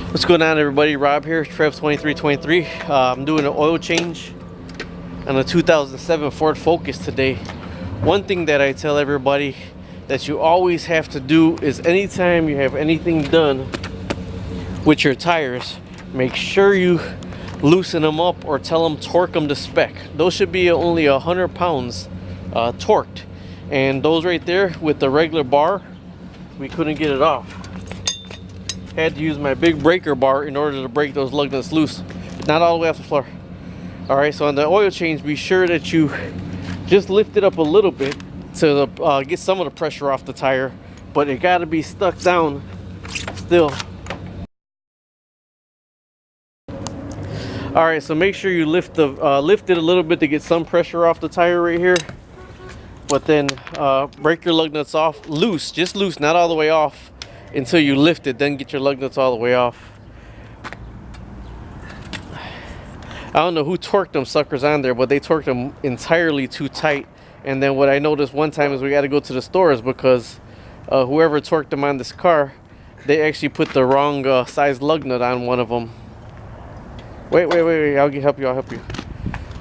What's going on, everybody? Rob here, Trev2323. I'm doing an oil change on a 2007 Ford Focus today. One thing that I tell everybody that you always have to do is anytime you have anything done with your tires, make sure you loosen them up or tell them torque them to spec. Those should be only 100 pounds torqued, and those right there with the regular bar, we couldn't get it off. Had to use my big breaker bar in order to break those lug nuts loose, not all the way off the floor. All right, so on the oil change, be sure that you just lift it up a little bit to get some of the pressure off the tire, but it got to be stuck down still. All right, so make sure you lift it a little bit to get some pressure off the tire right here, but then break your lug nuts off loose, just loose, not all the way off, until you lift it, then get your lug nuts all the way off. I don't know who torqued them suckers on there, but they torqued them entirely too tight. And then what I noticed one time is we got to go to the stores because whoever torqued them on this car, they actually put the wrong size lug nut on one of them. Wait, I'll help you.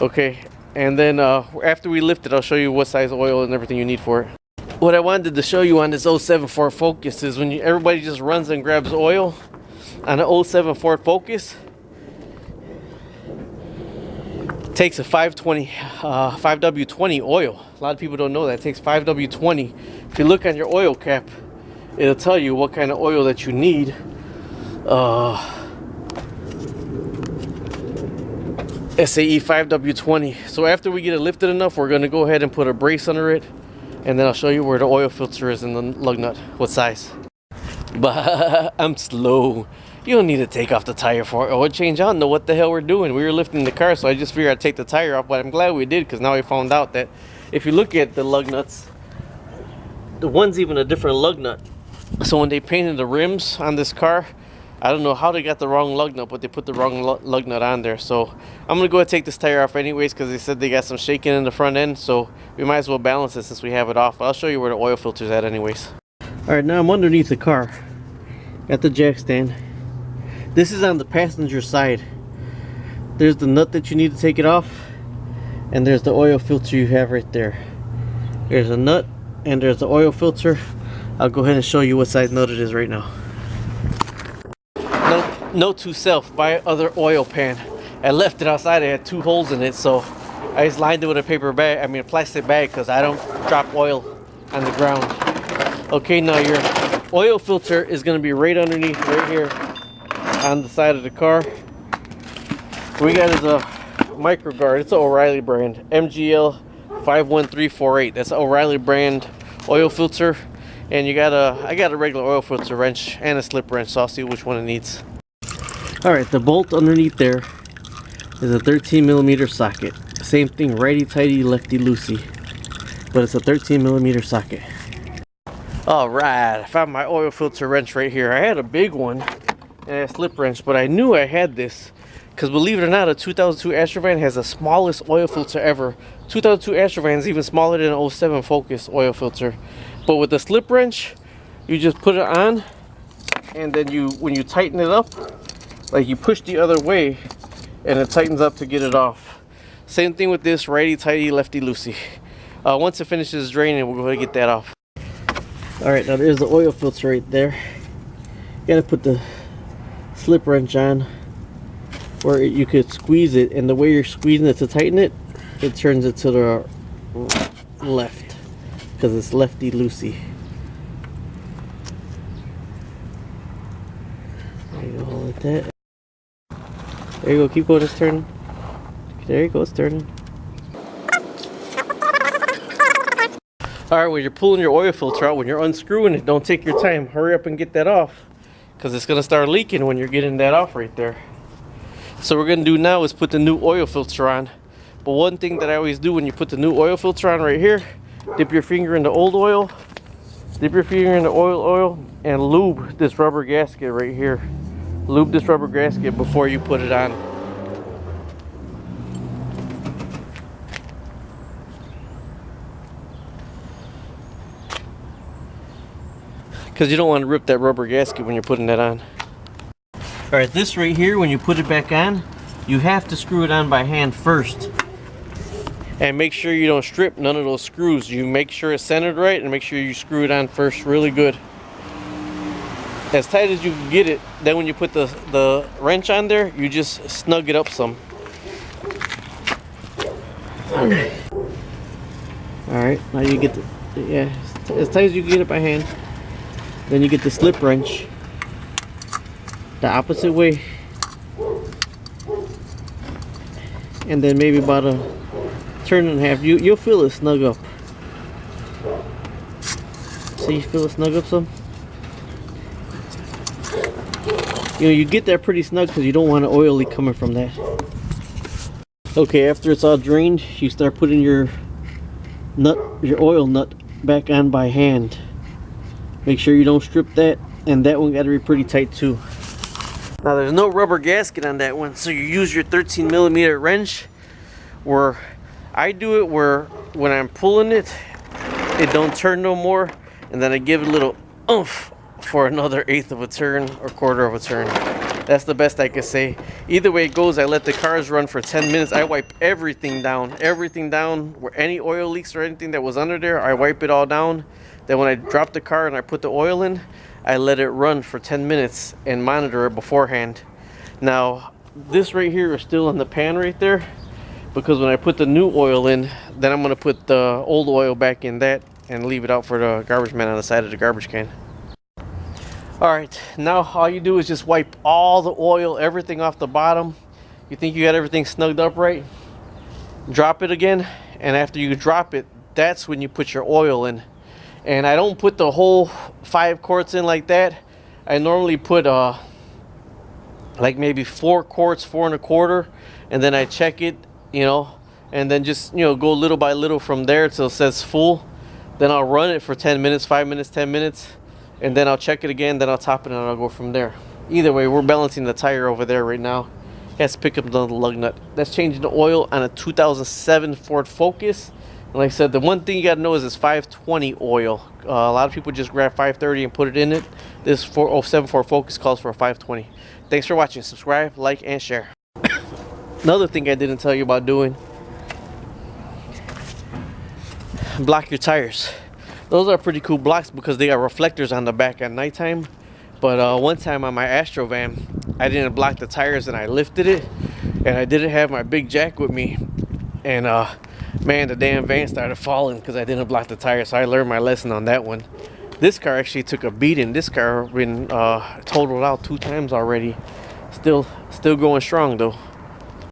Okay, and then after we lift it, I'll show you what size oil and everything you need for it. What I wanted to show you on this 07 Ford Focus is when everybody just runs and grabs oil on an 07 Ford Focus, it takes a 5W20 oil. A lot of people don't know that. It takes 5W20. If you look on your oil cap, it'll tell you what kind of oil that you need. SAE 5W20. So after we get it lifted enough, we're going to go ahead and put a brace under it, and then I'll show you where the oil filter is in the lug nut, what size. But I'm slow. You don't need to take off the tire for oil change. I don't know what the hell we're doing. We were lifting the car, so I just figured I'd take the tire off, but I'm glad we did, because now we found out that if you look at the lug nuts, the one's even a different lug nut. So when they painted the rims on this car, I don't know how they got the wrong lug nut, but they put the wrong lug nut on there. So I'm gonna go ahead and take this tire off anyways, because they said they got some shaking in the front end, so we might as well balance it since we have it off. I'll show you where the oil filter's at anyways. All right, now I'm underneath the car. Got the jack stand. This is on the passenger side. There's the nut that you need to take it off, and there's the oil filter you have right there. There's a nut and there's the oil filter. I'll go ahead and show you what size nut it is right now. Note to self, buy other oil pan. I left it outside. It had 2 holes in it, so I just lined it with a a plastic bag, because I don't drop oil on the ground. Okay, now your oil filter is going to be right underneath, right here on the side of the car. We got is a micro guard. It's an O'Reilly brand, MGL 51348. That's an O'Reilly brand oil filter, and I got a regular oil filter wrench and a slip wrench, so I'll see which one it needs. Alright, the bolt underneath there is a 13mm socket. Same thing, righty tighty, lefty loosey, but it's a 13mm socket. Alright, I found my oil filter wrench right here. I had a big one and a slip wrench, but I knew I had this because, believe it or not, a 2002 Astrovan has the smallest oil filter ever. 2002 Astrovan is even smaller than an 07 Focus oil filter. But with the slip wrench, you just put it on, and then when you tighten it up, like you push the other way, and it tightens up to get it off. Same thing with this, righty tighty, lefty loosey. Once it finishes draining, we'll go ahead and get that off. All right, now there's the oil filter right there. You gotta put the slip wrench on where you could squeeze it, and the way you're squeezing it to tighten it, it turns it to the left, because it's lefty loosey. There you go, like that. There you go, keep going, it's turning. There you go, it's turning. Alright, when you're pulling your oil filter out, when you're unscrewing it, don't take your time. Hurry up and get that off, because it's going to start leaking when you're getting that off right there. So what we're going to do now is put the new oil filter on. But one thing that I always do when you put the new oil filter on right here, dip your finger in the old oil, dip your finger in the oil, and lube this rubber gasket right here. Lube this rubber gasket before you put it on. because you don't want to rip that rubber gasket when you're putting that on. All right, this right here, when you put it back on, you have to screw it on by hand first. And make sure you don't strip none of those screws. You make sure it's centered right and make sure you screw it on first really good. As tight as you can get it. Then when you put the wrench on there, you just snug it up some. Alright, now you get yeah, as tight as you can get it by hand. Then you get the slip wrench the opposite way. And then maybe about a turn and a half. You'll feel it snug up. See, you feel it snug up some? You know, you get that pretty snug because you don't want an oil leak coming from that. Okay, after it's all drained, you start putting your oil nut back on by hand. Make sure you don't strip that, and that one got to be pretty tight too. Now there's no rubber gasket on that one, so you use your 13mm wrench. Where I do it, where when I'm pulling it, it don't turn no more, and then I give it a little oomph for another 1/8 of a turn or 1/4 of a turn. That's the best I can say. Either way it goes, I let the cars run for 10 minutes. I wipe everything down where any oil leaks or anything that was under there. I wipe it all down. Then when I drop the car and I put the oil in, I let it run for 10 minutes and monitor it beforehand. Now this right here is still in the pan right there, because when I put the new oil in, then I'm going to put the old oil back in that and leave it out for the garbage man on the side of the garbage can. Alright, now all you do is just wipe all the oil, everything off the bottom. You think you got everything snugged up right? Drop it again, and after you drop it, that's when you put your oil in. And I don't put the whole 5 quarts in like that. I normally put like maybe 4 quarts, 4 1/4, and then I check it, you know, and then just, you know, go little by little from there till it says full. Then I'll run it for 10 minutes, 5 minutes, 10 minutes, and then I'll check it again, then I'll top it and I'll go from there. Either way, we're balancing the tire over there right now. It has to pick up the lug nut. That's changing the oil on a 2007 Ford Focus. And like I said, the one thing you got to know is it's 520 oil. A lot of people just grab 530 and put it in it. This 407 Ford Focus calls for a 520. Thanks for watching. Subscribe, like, and share. Another thing I didn't tell you about doing: block your tires. Those are pretty cool blocks because they got reflectors on the back at nighttime. But one time on my Astro van, I didn't block the tires and I lifted it, and I didn't have my big jack with me, and man, the damn van started falling because I didn't block the tires. So I learned my lesson on that one. This car actually took a beating. This car been totaled out 2 times already. Still going strong though.